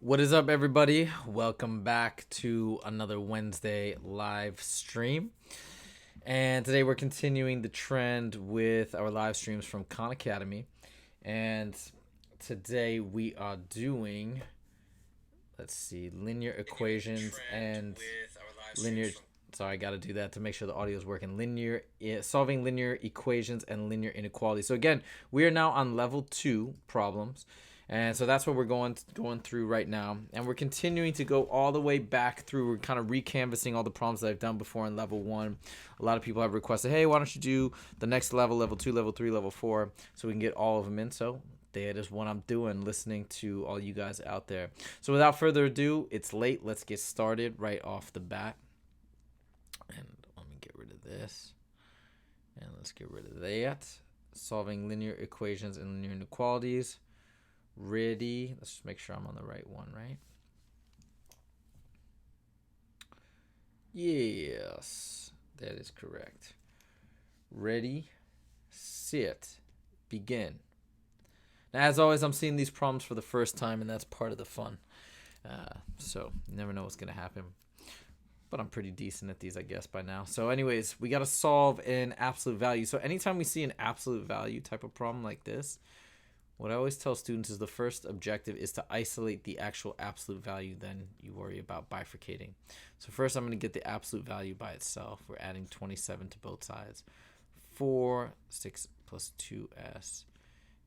What is up, everybody? Welcome back to another Wednesday live stream. And today we're continuing the trend with our live streams from Khan Academy. And today we are doing, let's see, linear equations and linear. Sorry, I got to do that to make sure the audio is working. Solving linear equations and linear inequalities. So again, we are now on level 2 problems. And so that's what we're going through right now. And we're continuing to go all the way back through. We're kind of recanvassing all the problems that I've done before in level 1. A lot of people have requested, hey, why don't you do the next level, level 2, level 3, level 4, so we can get all of them in. So that is what I'm doing, listening to all you guys out there. So without further ado, it's late. Let's get started right off the bat. And let me get rid of this. And let's get rid of that. Solving linear equations and linear inequalities. Ready. Let's just make sure I'm on the right one, right? Yes, that is correct. Ready, set, begin. Now, as always, I'm seeing these problems for the first time, and that's part of the fun. So you never know what's going to happen. But I'm pretty decent at these, I guess, by now. So anyways, we got to solve an absolute value. So anytime we see an absolute value type of problem like this, what I always tell students is the first objective is to isolate the actual absolute value, then you worry about bifurcating. So first I'm going to get the absolute value by itself. We're adding 27 to both sides. 4, 6 plus 2s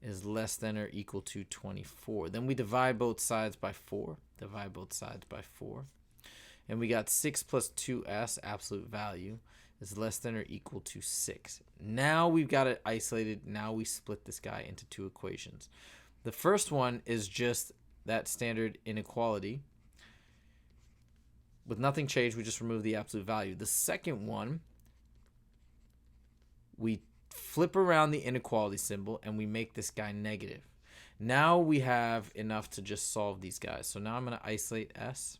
is less than or equal to 24. Then we divide both sides by 4. Divide both sides by 4. And we got 6 plus 2s, absolute value, is less than or equal to 6. Now we've got it isolated. Now we split this guy into two equations. The first one is just that standard inequality. With nothing changed, we just remove the absolute value. The second one, we flip around the inequality symbol and we make this guy negative. Now we have enough to just solve these guys. So now I'm going to isolate s.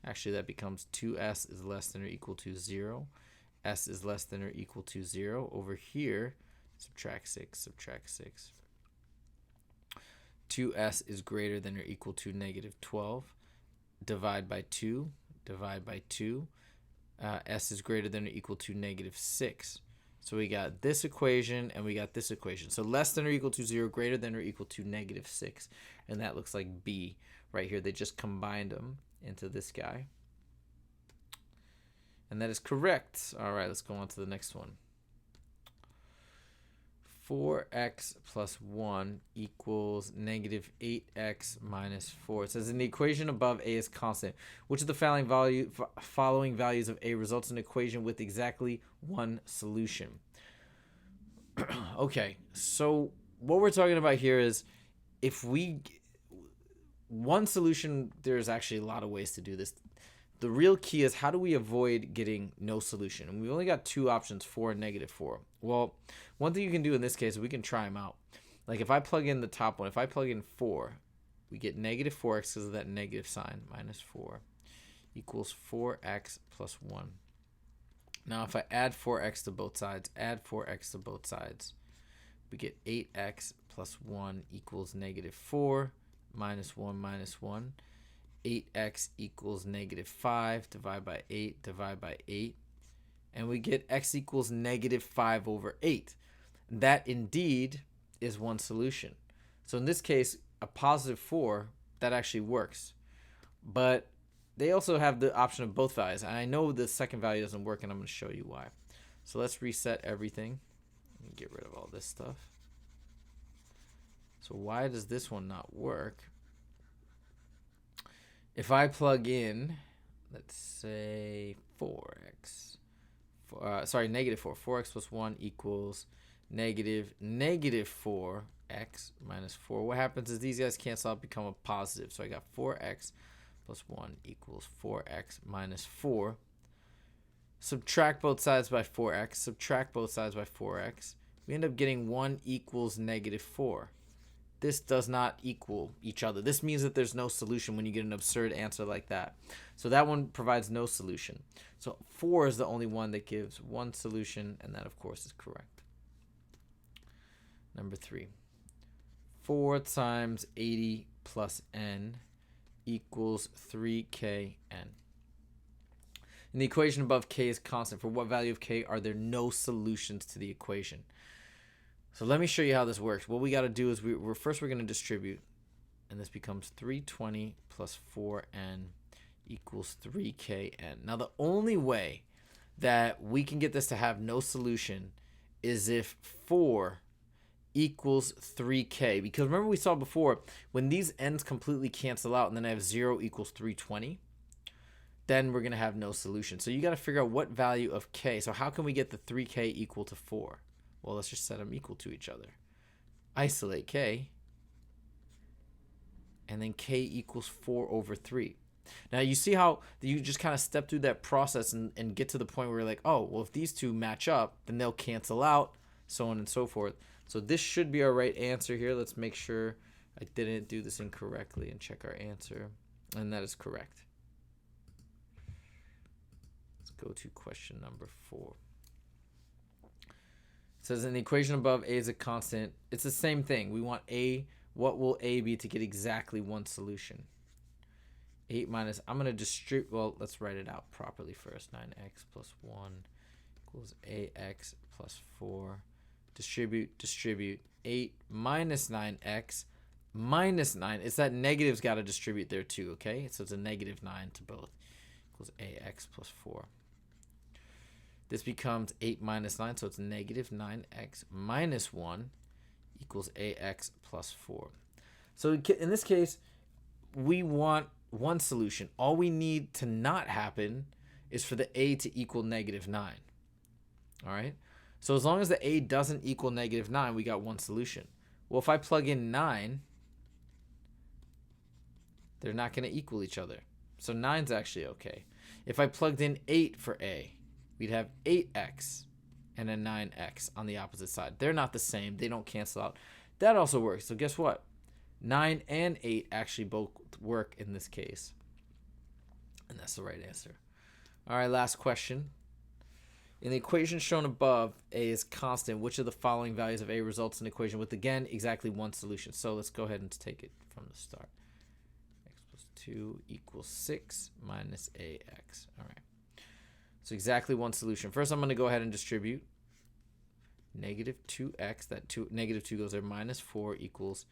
Actually, that becomes 2s is less than or equal to 0. S is less than or equal to 0. Over here, subtract 6, subtract 6. 2s is greater than or equal to negative 12. Divide by 2, divide by 2. S is greater than or equal to negative 6. So we got this equation and we got this equation. So less than or equal to 0, greater than or equal to negative 6. And that looks like B right here. They just combined them into this guy. And that is correct. All right, let's go on to the next one. 4x plus 1 equals negative 8x minus 4. It says in the equation above, a is constant. Which of the following values of a results in an equation with exactly one solution? Okay, so what we're talking about here is if one solution, there's actually a lot of ways to do this. The real key is how do we avoid getting no solution? And we've only got two options, 4 and negative 4. Well, one thing you can do in this case, we can try them out. Like if I plug in the top one, if I plug in 4, we get negative 4x because of that negative sign, minus 4 equals 4x plus 1. Now if I add 4x to both sides, we get 8x plus 1 equals negative 4 minus 1 minus 1. 8x equals negative 5, divide by 8, divide by 8. And we get x equals negative 5 over 8. That indeed is one solution. So in this case, a positive 4, that actually works. But they also have the option of both values. And I know the second value doesn't work, and I'm going to show you why. So let's reset everything. Let me get rid of all this stuff. So why does this one not work? If I plug in, let's say 4x, negative 4. 4x plus 1 equals negative 4x minus 4. What happens is these guys cancel out, become a positive. So I got 4x plus 1 equals 4x minus 4. Subtract both sides by 4x. Subtract both sides by 4x. We end up getting 1 equals negative 4. This does not equal each other. This means that there's no solution when you get an absurd answer like that. So that one provides no solution. So 4 is the only one that gives one solution, and that, of course, is correct. Number 3. 4 times 80 plus n equals 3kn. In the equation above, k is constant. For what value of k are there no solutions to the equation? So let me show you how this works. What we got to do is we're going to distribute, and this becomes 320 plus 4n equals 3kn. Now the only way that we can get this to have no solution is if 4 equals 3k, because remember we saw before, when these n's completely cancel out and then I have 0 equals 320, then we're going to have no solution. So you got to figure out what value of k. So how can we get the 3k equal to 4? Well, let's just set them equal to each other. Isolate k, and then k equals 4 over 3. Now you see how you just kind of step through that process and get to the point where you're like, oh, well, if these two match up, then they'll cancel out, so on and so forth. So this should be our right answer here. Let's make sure I didn't do this incorrectly and check our answer. And that is correct. Let's go to question number 4. It says in the equation above, a is a constant. It's the same thing. We want a. What will a be to get exactly one solution? 8 minus, I'm going to distribute, well, let's write it out properly first. 9x plus 1 equals ax plus 4. Distribute. 8 minus 9x minus 9. It's that negative's got to distribute there too, okay? So it's a negative 9 to both. Equals ax plus 4. This becomes 8 minus 9, so it's negative 9x minus 1 equals ax plus 4. So in this case, we want one solution. All we need to not happen is for the a to equal negative 9. All right? So as long as the a doesn't equal negative 9, we got one solution. Well, if I plug in 9, they're not going to equal each other. So 9's actually okay. If I plugged in 8 for a, we'd have 8x and a 9x on the opposite side. They're not the same. They don't cancel out. That also works. So guess what? 9 and 8 actually both work in this case. And that's the right answer. All right, last question. In the equation shown above, a is constant. Which of the following values of a results in an equation with, again, exactly one solution? So let's go ahead and take it from the start. X plus 2 equals 6 minus ax. All right. So exactly one solution. First, I'm going to go ahead and distribute. Negative 2x, negative 2 goes there, minus 4 equals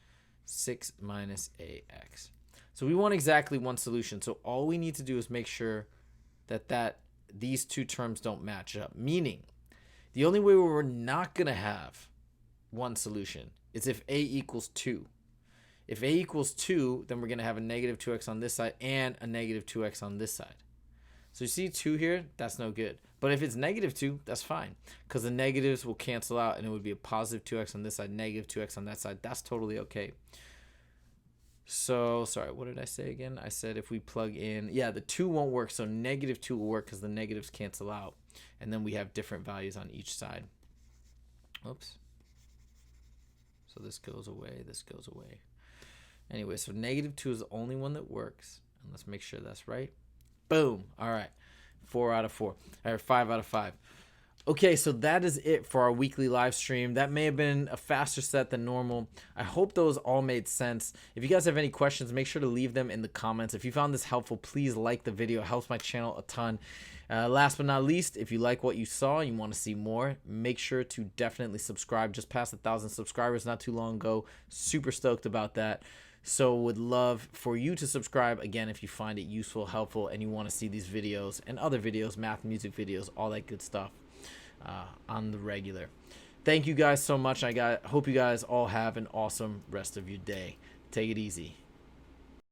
6 minus ax. So we want exactly one solution. So all we need to do is make sure that these two terms don't match up. Meaning, the only way we're not going to have one solution is if a equals 2. If a equals 2, then we're going to have a negative 2x on this side and a negative 2x on this side. So you see 2 here? That's no good. But if it's negative 2, that's fine. Because the negatives will cancel out and it would be a positive 2x on this side, negative 2x on that side. That's totally okay. So, sorry, what did I say again? I said if we plug in, yeah, the 2 won't work. So negative 2 will work because the negatives cancel out. And then we have different values on each side. Oops. So this goes away, this goes away. Anyway, so negative 2 is the only one that works. And let's make sure that's right. Boom. All right. 4 out of 4. All right, 5 out of 5. Okay, so that is it for our weekly live stream. That may have been a faster set than normal. I hope those all made sense. If you guys have any questions, make sure to leave them in the comments. If you found this helpful, please like the video. It helps my channel a ton. Last but not least, if you like what you saw and you want to see more, make sure to definitely subscribe. Just passed 1,000 subscribers not too long ago. Super stoked about that. So would love for you to subscribe again if you find it useful, helpful, and you want to see these videos and other videos, math, music videos, all that good stuff on the regular. Thank you guys so much. Hope you guys all have an awesome rest of your day. Take it easy.